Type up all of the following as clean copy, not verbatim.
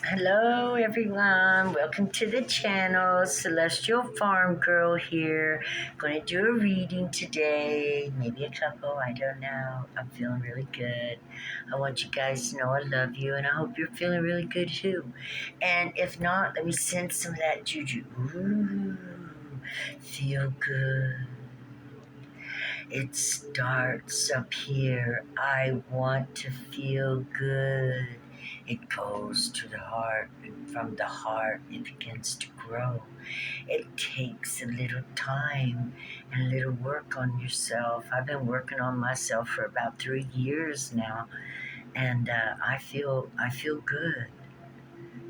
Hello everyone, welcome to the channel. Celestial Farm Girl here. Going to do a reading today, maybe a couple, I don't know. I'm feeling really good. I want you guys to know I love you and I hope you're feeling really good too. And if not, let me send some of that juju. Ooh, feel good. It starts up here. I want to feel good. It goes to the heart, and from the heart, it begins to grow. It takes a little time and a little work on yourself. I've been working on myself for about 3 years now, and I feel good.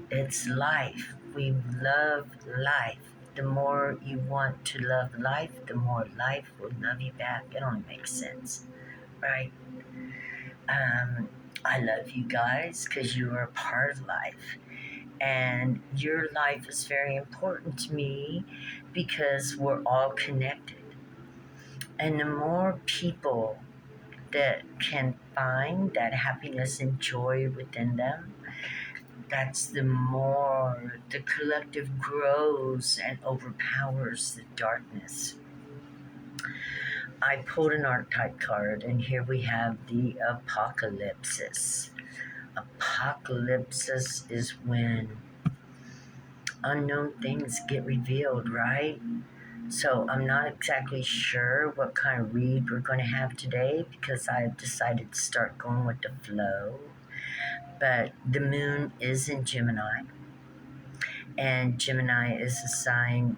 It's life. We love life. The more you want to love life, the more life will love you back. It only makes sense, right? Um, I love you guys because you are a part of life. And your life is very important to me because we're all connected. And the more people that can find that happiness and joy within them, that's the more the collective grows and overpowers the darkness. I pulled an archetype card, and here we have the apocalypse. Apocalypse is when unknown things get revealed, right? So I'm not exactly sure what kind of read we're going to have today because I've decided to start going with the flow. But the moon is in Gemini, and Gemini is a sign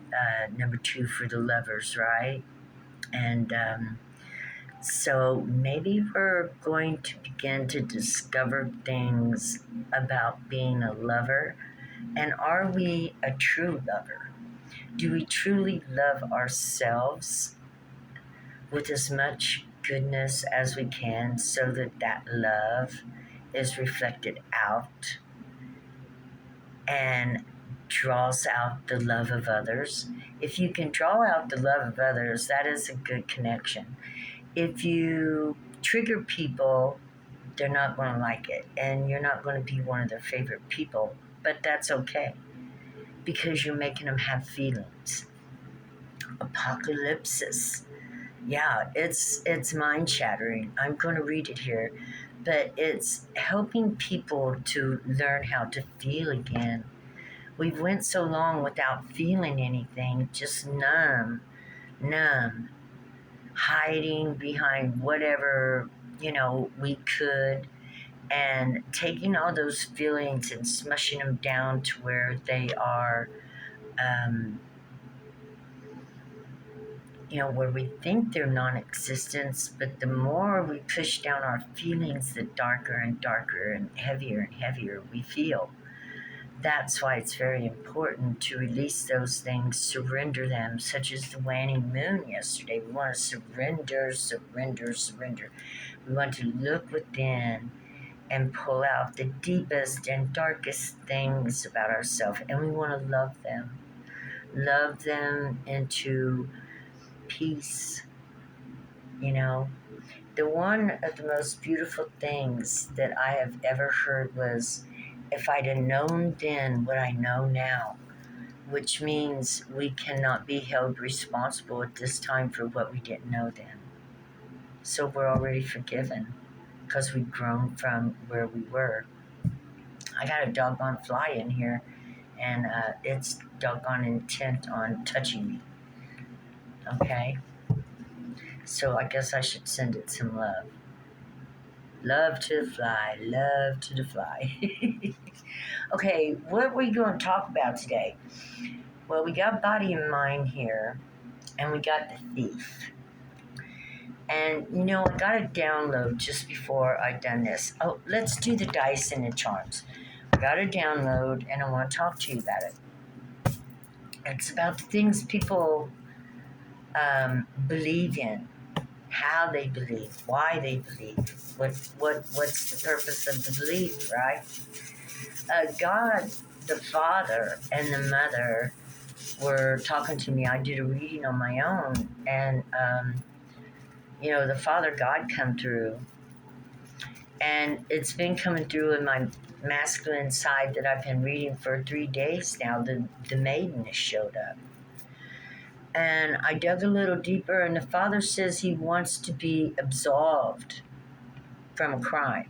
number 2 for the lovers, right? And so maybe we're going to begin to discover things about being a lover. And are we a true lover? Do we truly love ourselves with as much goodness as we can so that that love is reflected out and draws out the love of others? If you can draw out the love of others, that is a good connection. If you trigger people, they're not going to like it, and you're not going to be one of their favorite people, but that's okay because you're making them have feelings. Apocalypse. Yeah, it's mind shattering. I'm going to read it here, but it's helping people to learn how to feel again. We've went so long without feeling anything, just numb, hiding behind whatever, we could, and taking all those feelings and smushing them down to where they are, where we think they're non-existent, but the more we push down our feelings, the darker and darker and heavier we feel. That's why it's very important to release those things, surrender them, such as the waning moon yesterday. We want to surrender. We want to look within and pull out the deepest and darkest things about ourselves. And we want to love them into peace. The one of the most beautiful things that I have ever heard was, if I'd have known then what I know now, which means we cannot be held responsible at this time for what we didn't know then. So we're already forgiven because we've grown from where we were. I got a doggone fly in here, and it's doggone intent on touching me. Okay? So I guess I should send it some love. Love to the fly. Okay, what are we going to talk about today? Well, we got body and mind here, and we got the thief. And, I got a download just before I done this. Oh, let's do the dice and the charms. I got a download, and I want to talk to you about it. It's about the things people believe in, how they believe, why they believe, what's the purpose of the belief, right? God, the Father, and the Mother were talking to me. I did a reading on my own, and the Father God come through, and it's been coming through in my masculine side that I've been reading for 3 days now, the maiden has showed up. And I dug a little deeper, and the father says he wants to be absolved from a crime.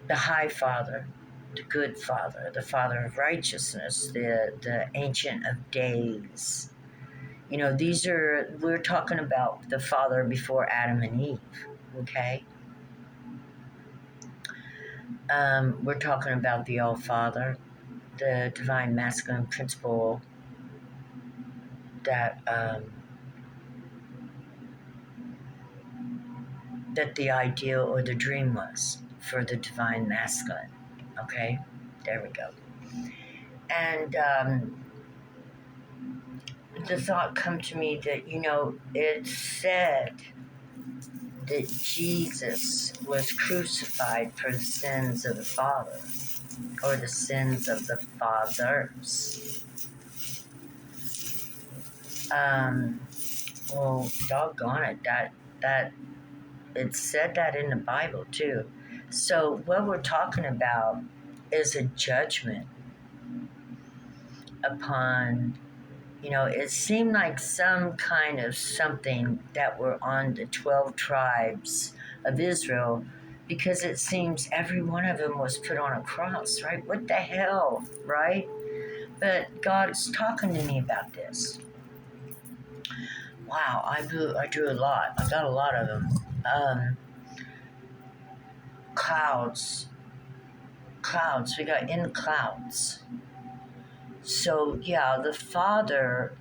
The high father, the good father, the father of righteousness, the ancient of days. You know, we're talking about the father before Adam and Eve, okay? We're talking about the All Father, the divine masculine principle that that the ideal or the dream was for the divine masculine. Okay, there we go. And the thought come to me that, you know, it's said that Jesus was crucified for the sins of the Father, or the sins of the fathers. Well, doggone it, that it said that in the Bible too. So what we're talking about is a judgment upon, you know, it seemed like some kind of something that were on the 12 tribes of Israel, because it seems every one of them was put on a cross, right? What the hell, right? But God's talking to me about this. Wow, I drew a lot. I got a lot of them. Clouds. We got in clouds. So, yeah, the Father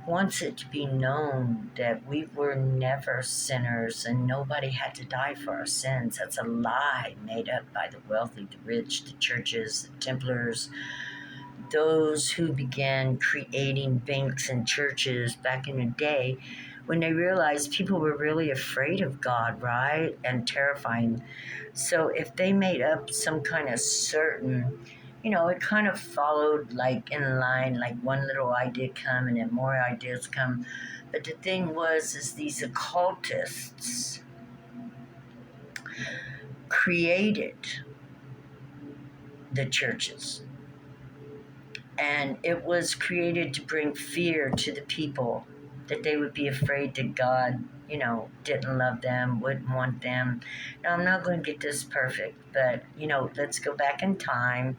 wants it to be known that we were never sinners and nobody had to die for our sins. That's a lie made up by the wealthy, the rich, the churches, the Templars, those who began creating banks and churches back in the day when they realized people were really afraid of God, right? And terrifying. So if they made up some kind of certain, you know, it kind of followed like in line, like one little idea come and then more ideas come. But the thing is these occultists created the churches. And it was created to bring fear to the people, that they would be afraid that God, you know, didn't love them, wouldn't want them. Now, I'm not going to get this perfect, but, you know, let's go back in time.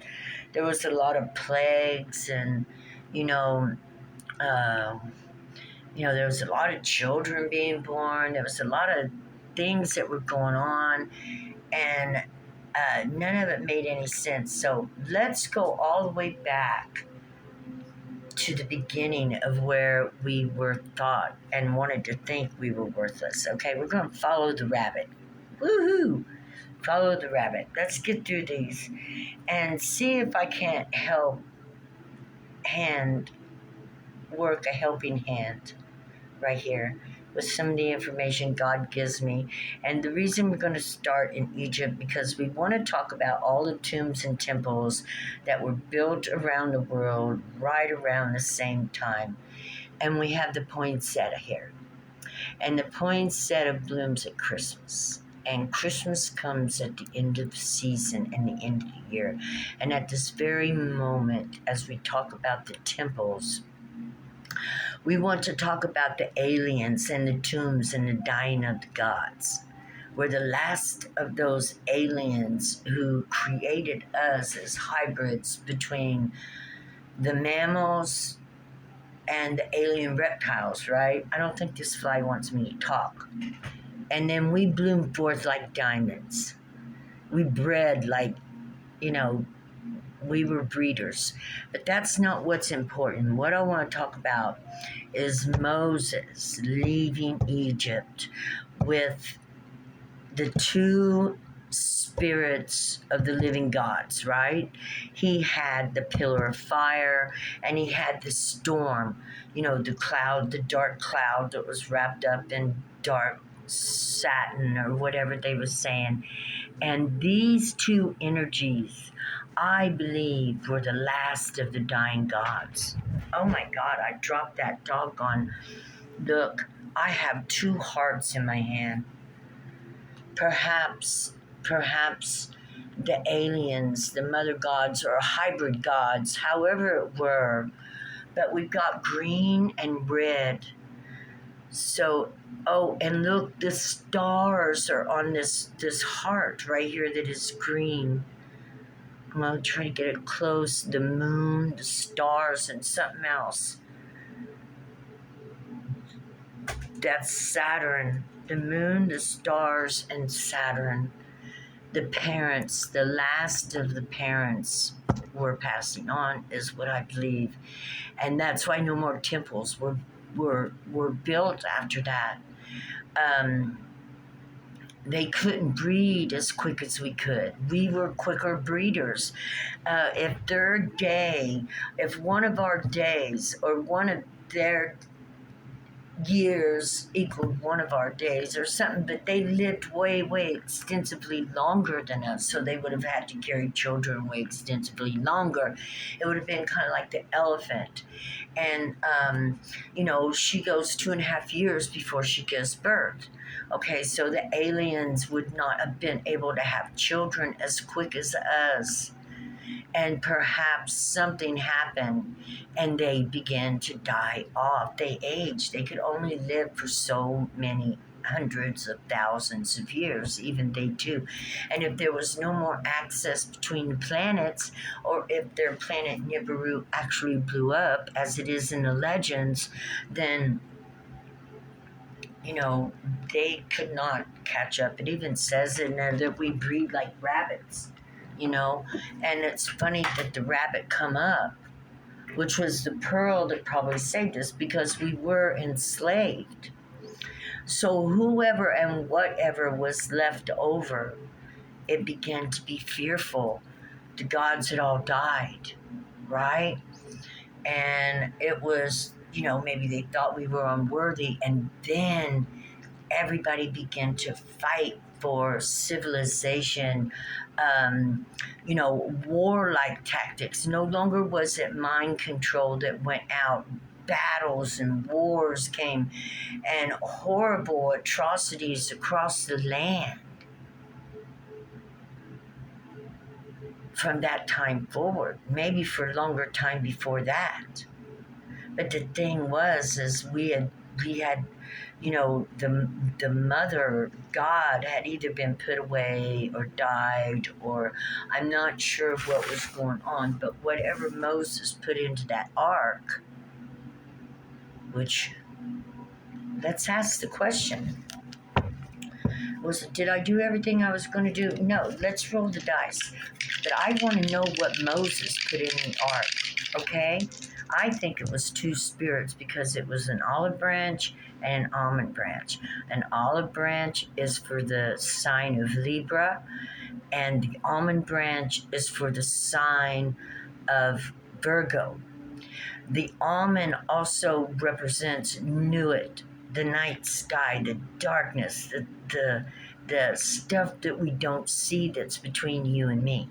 There was a lot of plagues and, you know, there was a lot of children being born. There was a lot of things that were going on, and none of it made any sense. So let's go all the way back to the beginning of where we were thought and wanted to think we were worthless. Okay, we're going to follow the rabbit. Woohoo! Follow the rabbit. Let's get through these and see if I can't work a helping hand right here with some of the information God gives me. And the reason we're going to start in Egypt, because we want to talk about all the tombs and temples that were built around the world right around the same time. And we have the poinsettia here. And the poinsettia blooms at Christmas. And Christmas comes at the end of the season and the end of the year. And at this very moment, as we talk about the temples, we want to talk about the aliens and the tombs and the dying of the gods. We're the last of those aliens who created us as hybrids between the mammals and the alien reptiles, right? I don't think this fly wants me to talk. And then we bloom forth like diamonds. We bred like, you know, we were breeders. But that's not what's important. What I want to talk about is Moses leaving Egypt with the two spirits of the living gods, right? He had the pillar of fire and he had the storm, you know, the cloud, the dark cloud that was wrapped up in dark satin or whatever they were saying. And these two energies, I believe, were the last of the dying gods. Oh my God, I dropped that doggone. Look, I have two hearts in my hand. Perhaps perhaps the aliens, the mother gods, or hybrid gods, however it were. But we've got green and red. So, oh, and look, the stars are on this heart right here that is green. I'm going to try to get it close. The moon, the stars, and something else. That's Saturn. The moon, the stars, and Saturn. The parents, the last of the parents were passing on, is what I believe. And that's why no more temples were built after that. They couldn't breed as quick as we could. We were quicker breeders. If one of our days or one of their years equaled one of our days or something, but they lived way extensively longer than us, so they would have had to carry children way extensively longer. It would have been kind of like the elephant. And she goes 2.5 years before she gives birth. Okay, so the aliens would not have been able to have children as quick as us. And perhaps something happened and they began to die off. They aged. They could only live for so many hundreds of thousands of years, even they do. And if there was no more access between the planets, or if their planet Nibiru actually blew up, as it is in the legends, then they could not catch up. It even says in there that we breed like rabbits. And it's funny that the rabbit come up, which was the pearl that probably saved us, because we were enslaved. So whoever and whatever was left over, it began to be fearful. The gods had all died, right? And it was, maybe they thought we were unworthy, and then everybody began to fight for civilization, warlike tactics. No longer was it mind control that went out. Battles and wars came, and horrible atrocities across the land from that time forward, maybe for a longer time before that. But the thing is we had the mother god had either been put away or died, or I'm not sure what was going on, but whatever Moses put into that ark, which, let's ask the question, did I do everything I was going to do? No, let's roll the dice. But I want to know what Moses put in the ark, okay? I think it was 2 spirits, because it was an olive branch and an almond branch. An olive branch is for the sign of Libra, and the almond branch is for the sign of Virgo. The almond also represents Nuit, the night sky, the darkness, the stuff that we don't see that's between you and me.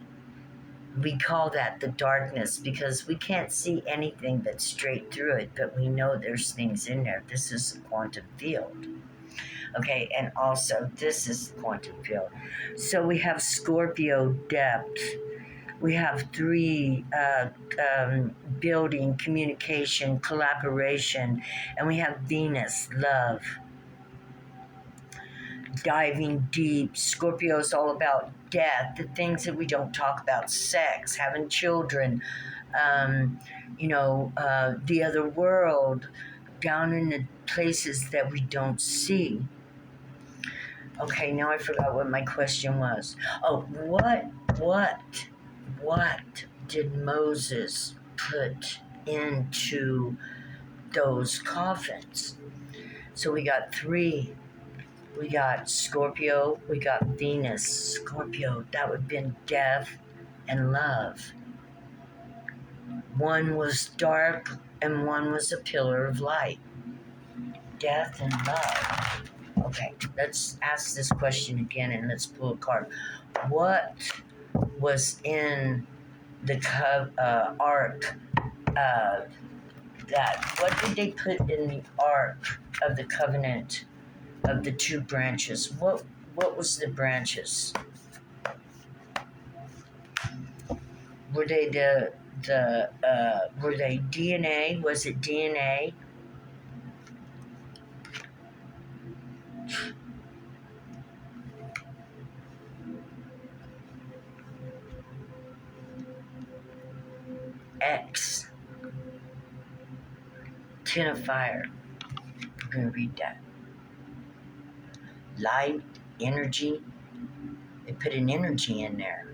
We call that the darkness because we can't see anything but straight through it, but we know there's things in there. This is the quantum field. Okay, and also this is the quantum field. So we have Scorpio, depth. We have 3, building, communication, collaboration, and we have Venus, love. Diving deep. Scorpio is all about death, the things that we don't talk about, sex, having children, the other world, down in the places that we don't see. Okay, now I forgot what my question was. Oh, what did Moses put into those coffins? So we got 3. We got Scorpio, we got Venus. Scorpio, that would have been death and love. One was dark and one was a pillar of light. Death and love. Okay, let's ask this question again and let's pull a card. What was in the ark? What did they put in the ark of the covenant of the 2 branches? What was the branches? Were they were they DNA? Was it DNA? X. Ten of fire. We're going to read that. Light, energy. They put an energy in there.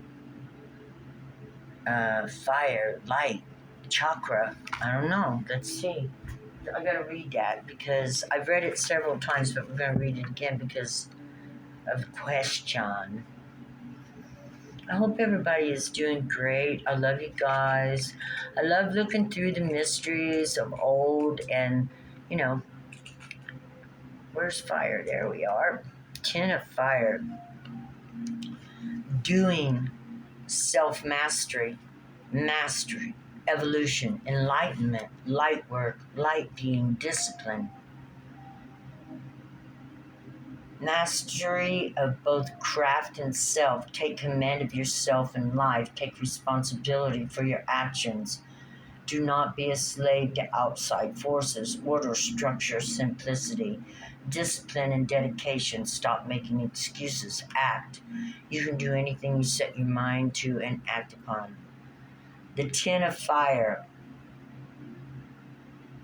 Fire, light, chakra. I don't know. Let's see. I gotta read that because I've read it several times, but we're gonna read it again because of the question. I hope everybody is doing great. I love you guys. I love looking through the mysteries of old and, you know, where's fire? There we are. Ten of fire. Doing self-mastery, mastery, evolution, enlightenment, light work, light being, discipline. Mastery of both craft and self. Take command of yourself and life. Take responsibility for your actions. Do not be a slave to outside forces. Order, structure, simplicity, discipline, and dedication. Stop making excuses. Act. You can do anything you set your mind to and act upon. The Ten of Fire,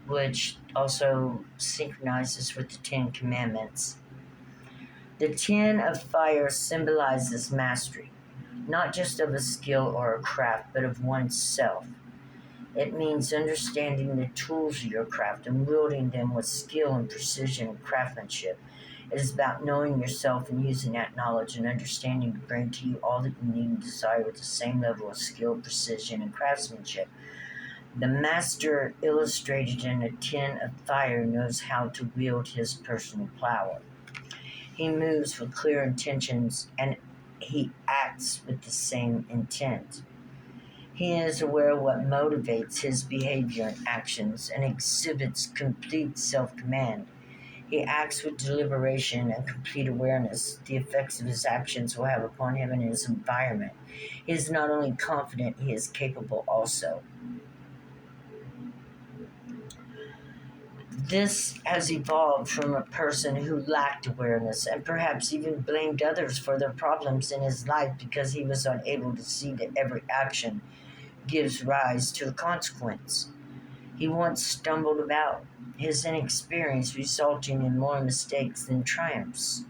which also synchronizes with the Ten Commandments. The Ten of Fire symbolizes mastery, not just of a skill or a craft, but of oneself. It means understanding the tools of your craft and wielding them with skill and precision and craftsmanship. It is about knowing yourself and using that knowledge and understanding to bring to you all that you need and desire with the same level of skill, precision, and craftsmanship. The master illustrated in a Ten of Fire knows how to wield his personal power. He moves with clear intentions and he acts with the same intent. He is aware of what motivates his behavior and actions and exhibits complete self-command. He acts with deliberation and complete awareness. The effects of his actions will have upon him and his environment. He is not only confident, he is capable also. This has evolved from a person who lacked awareness and perhaps even blamed others for their problems in his life because he was unable to see that every action gives rise to a consequence. He once stumbled about, his inexperience resulting in more mistakes than triumphs.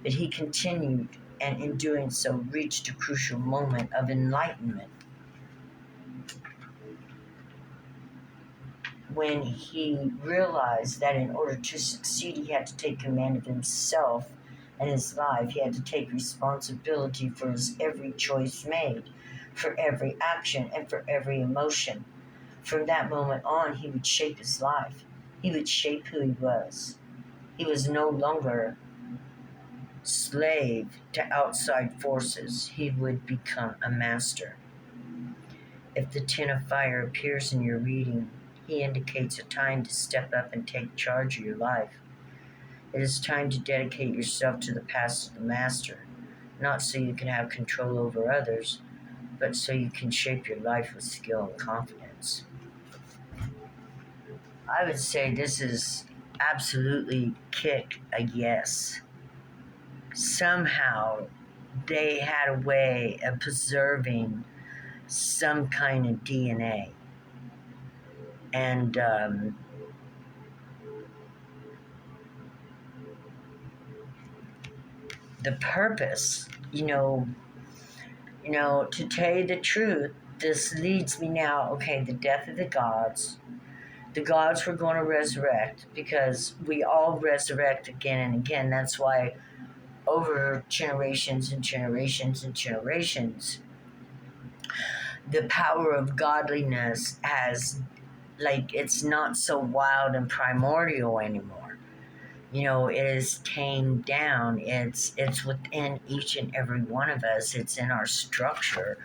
But he continued, and in doing so reached a crucial moment of enlightenment when he realized that in order to succeed, he had to take command of himself and his life. He had to take responsibility for his every choice made, for every action, and for every emotion. From that moment on, he would shape his life. He would shape who he was. He was no longer slave to outside forces. He would become a master. If the Ten of Fire appears in your reading, he indicates a time to step up and take charge of your life. It is time to dedicate yourself to the path of the master, not so you can have control over others, but so you can shape your life with skill and confidence. I would say this is absolutely kick a yes. Somehow they had a way of preserving some kind of DNA. And the purpose, to tell you the truth, this leads me now, okay, the death of the gods. The gods were going to resurrect because we all resurrect again and again. That's why over generations and generations and generations, the power of godliness has, it's not so wild and primordial anymore. It is tamed down. It's within each and every one of us. It's in our structure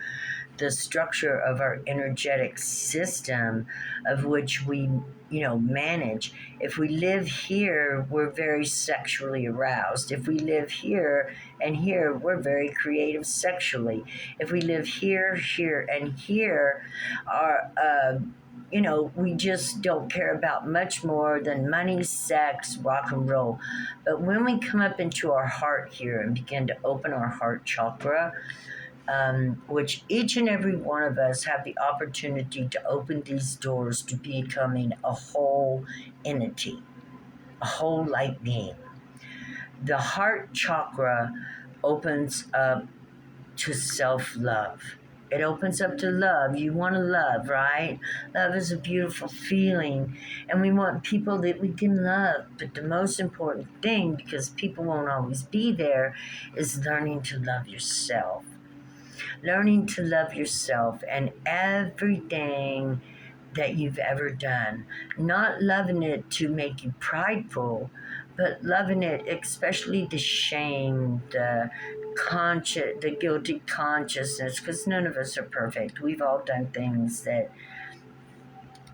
the structure of our energetic system of which we, manage. If we live here, we're very sexually aroused. If we live here and here, we're very creative sexually. If we live here, here, and here, our we just don't care about much more than money, sex, rock and roll. But when we come up into our heart here and begin to open our heart chakra, which each and every one of us have the opportunity to open these doors to becoming a whole entity, a whole light being. The heart chakra opens up to self-love. It opens up to love. You want to love, right? Love is a beautiful feeling, and we want people that we can love. But the most important thing, because people won't always be there, is learning to love yourself. Learning to love yourself and everything that you've ever done. Not loving it to make you prideful, but loving it, especially the shame, the guilty consciousness, because none of us are perfect. We've all done things that,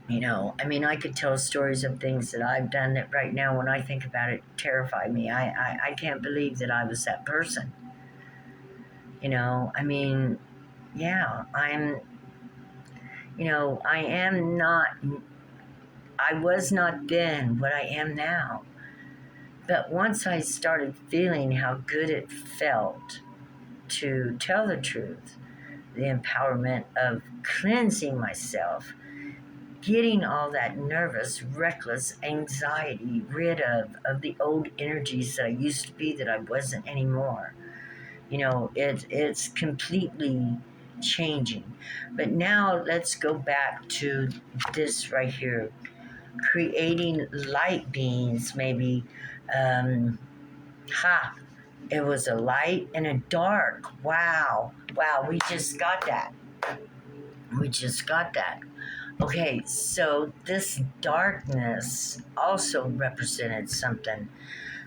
I could tell stories of things that I've done that right now, when I think about it, terrify me. I can't believe that I was that person. Yeah, I was not then what I am now. But once I started feeling how good it felt to tell the truth, the empowerment of cleansing myself, getting all that nervous, reckless anxiety rid of the old energies that I used to be that I wasn't anymore. It's completely changing. But now let's go back to this right here. Creating light beings, maybe. It was a light and a dark. Wow, we just got that. Okay, so this darkness also represented something.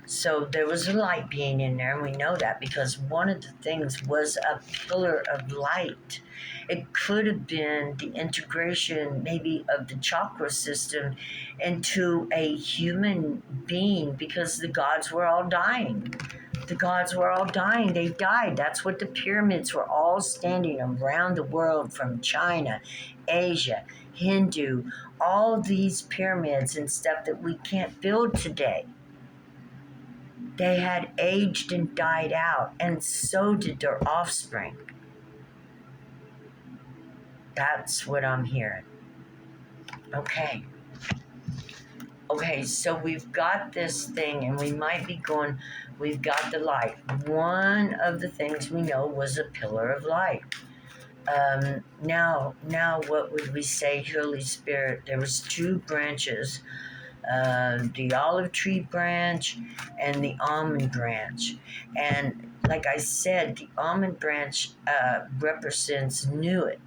So there was a light being in there, and we know that because one of the things was a pillar of light. It could have been the integration, maybe, of the chakra system into a human being, because the gods were all dying. They died. That's what the pyramids were all standing around the world, from China, Asia, Hindu, all these pyramids and stuff that we can't build today. They had aged and died out, and so did their offspring. That's what I'm hearing. Okay, so we've got this thing, and we might be going, we've got the light. One of the things we know was a pillar of light. Now, what would we say, Holy Spirit? There was two branches. The olive tree branch and the almond branch. And like I said, the almond branch represents nut.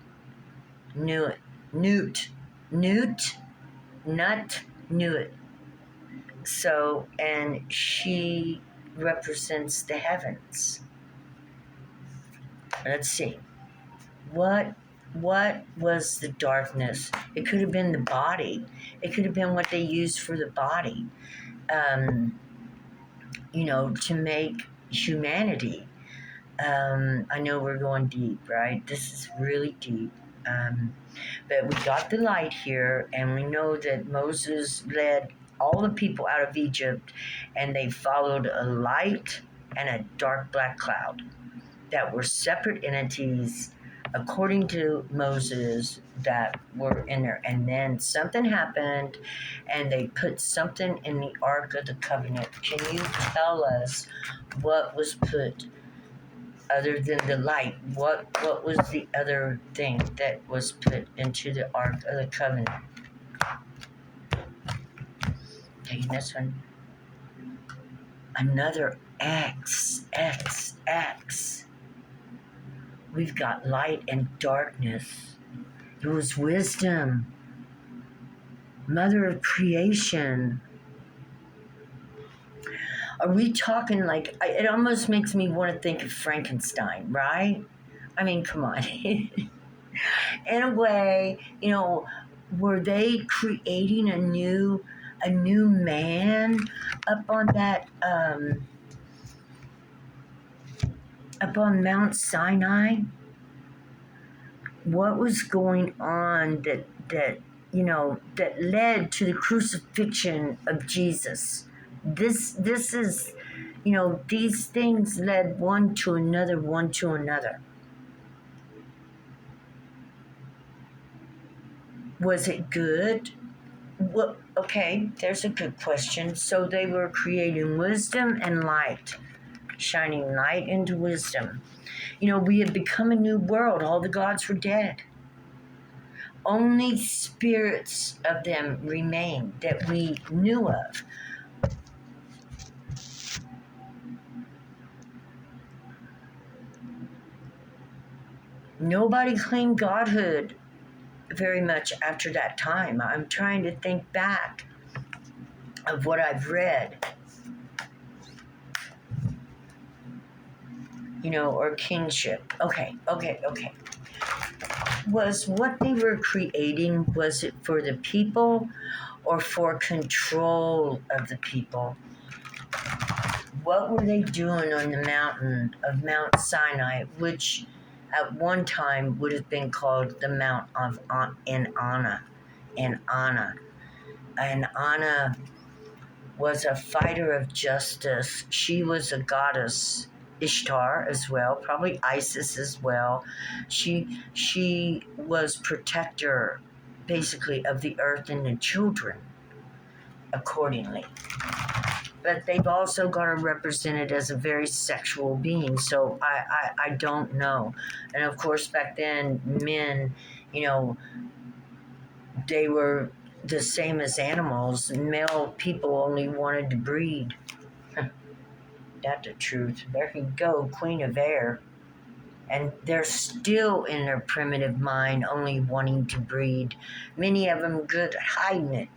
So, and she represents the heavens. Let's see. What was the darkness? It could have been the body. It could have been what they used for the body, to make humanity. I know we're going deep, right? This is really deep. But we got the light here, and we know that Moses led all the people out of Egypt, and they followed a light and a dark black cloud that were separate entities, according to Moses, that were in there. And then something happened, and they put something in the Ark of the Covenant. Can you tell us what was put other than the light? What was the other thing that was put into the Ark of the Covenant? Taking this one. Another X. We've got light and darkness. It was wisdom, mother of creation. Are we talking like, it almost makes me want to think of Frankenstein, right? I mean, come on. In a way, were they creating a new man up on that up on Mount Sinai? What was going on that led to the crucifixion of Jesus? This is, these things led one to another, one to another. Was it good? Well, okay, there's a good question. So they were creating wisdom and light, shining light into wisdom. We had become a new world. All the gods were dead. Only spirits of them remained that we knew of. Nobody claimed godhood very much after that time. I'm trying to think back of what I've read, or kingship. Okay. Was what they were creating, was it for the people or for control of the people? What were they doing on the mountain of Mount Sinai, which at one time would have been called the Mount of Anna? And Anna was a fighter of justice. She was a goddess, Ishtar as well, probably Isis as well. She was protector, basically, of the earth and the children, accordingly. But they've also got her represented as a very sexual being, so I don't know. And of course, back then, men, they were the same as animals. Male people only wanted to breed. That's the truth. There you go, Queen of Air. And they're still in their primitive mind only wanting to breed. Many of them good at hiding it,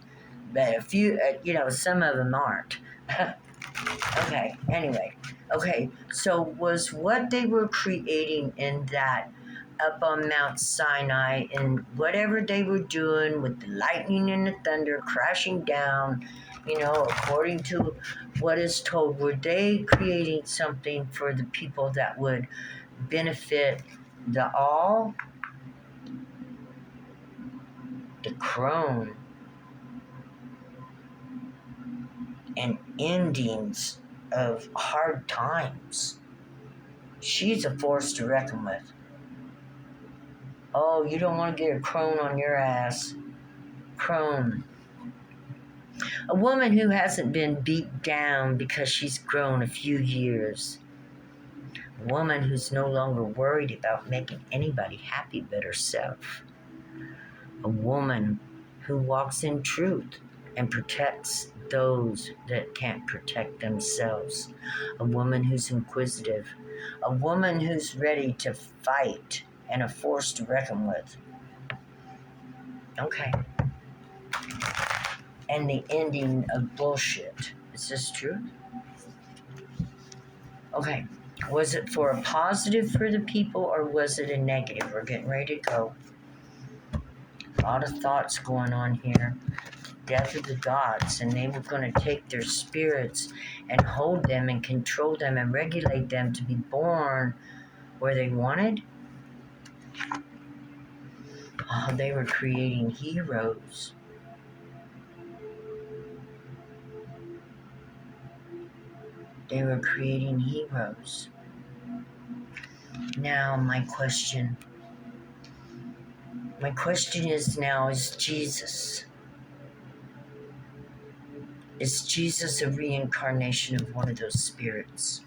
but a few, some of them aren't. Okay, anyway. Okay, so was what they were creating in that up on Mount Sinai and whatever they were doing with the lightning and the thunder crashing down, according to what is told, were they creating something for the people that would benefit the all? The Crone and endings of hard times. She's a force to reckon with. Oh, you don't want to get a crone on your ass. Crone. A woman who hasn't been beat down because she's grown a few years. A woman who's no longer worried about making anybody happy but herself. A woman who walks in truth and protects those that can't protect themselves. A woman who's inquisitive. A woman who's ready to fight and a force to reckon with. Okay. And the ending of bullshit. Is this true? Okay. Was it for a positive for the people or was it a negative? We're getting ready to go. A lot of thoughts going on here. Death of the gods, and they were going to take their spirits and hold them and control them and regulate them to be born where they wanted. Oh, they were creating heroes. They were creating heroes. Now, my question is now, is Jesus a reincarnation of one of those spirits?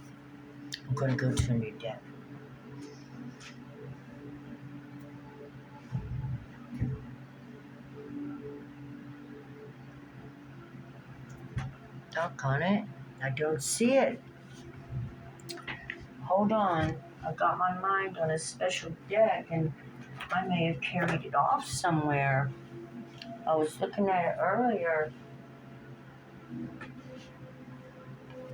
I'm going to go to a new deck. Doggone it. I don't see it. Hold on. I got my mind on a special deck and I may have carried it off somewhere. I was looking at it earlier.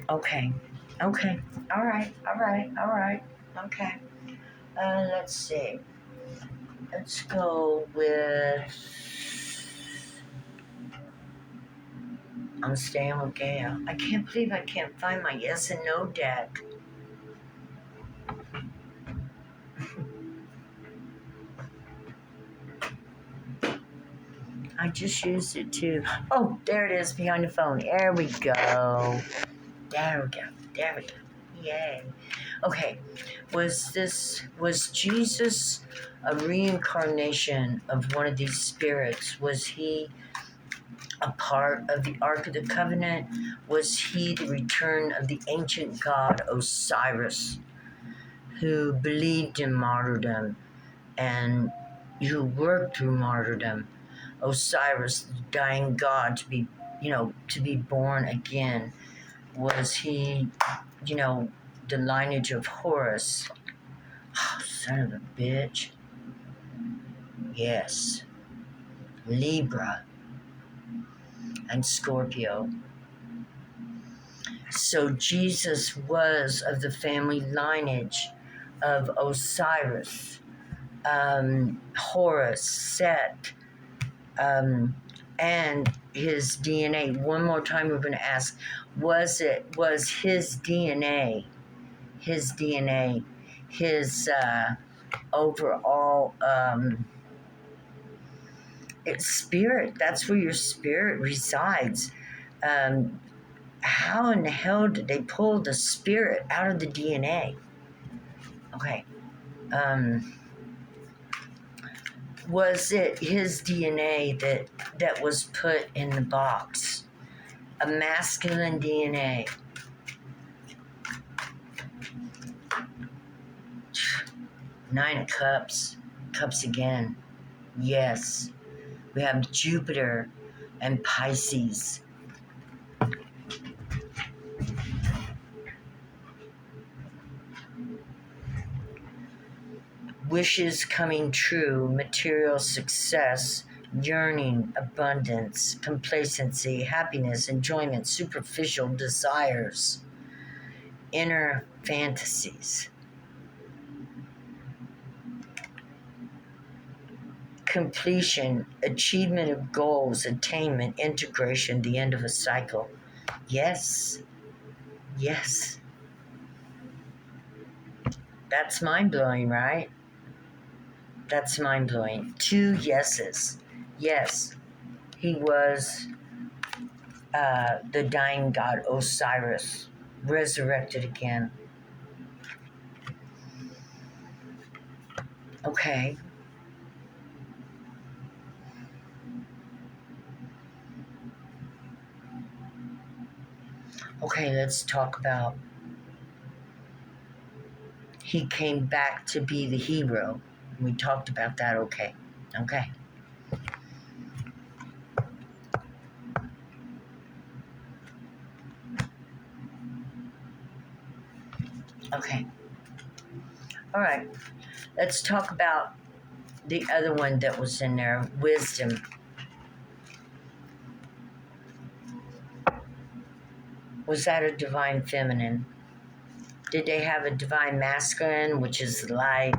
Okay. All right. Okay. Let's see. Let's go with... I'm staying with Gaia. I can't believe I can't find my yes and no deck. I just used it too. Oh, there it is behind the phone. There we go. There we go. There we go. Yay. Okay. Was Jesus a reincarnation of one of these spirits? Was he a part of the Ark of the Covenant? Was he the return of the ancient god Osiris, who believed in martyrdom and who worked through martyrdom? Osiris, the dying god, to be born again. Was he, the lineage of Horus? Oh, son of a bitch. Yes. Libra and Scorpio. So Jesus was of the family lineage of Osiris, Horus, Set, and his DNA. One more time we're going to ask, was his DNA, his overall it's spirit? That's where your spirit resides. How in the hell did they pull the spirit out of the DNA? Okay. Was it his DNA that was put in the box? A masculine DNA. Nine of Cups. Cups again. Yes. We have Jupiter and Pisces. Wishes coming true, material success, yearning, abundance, complacency, happiness, enjoyment, superficial desires, inner fantasies, completion, achievement of goals, attainment, integration, the end of a cycle. Yes. Yes. That's mind-blowing, right? That's mind-blowing. 2 yeses. Yes, he was the dying god Osiris, resurrected again. Okay. Okay, let's talk about he came back to be the hero. We talked about that, okay. Okay. Okay. All right. Let's talk about the other one that was in there, wisdom. Was that a divine feminine? Did they have a divine masculine, which is the light,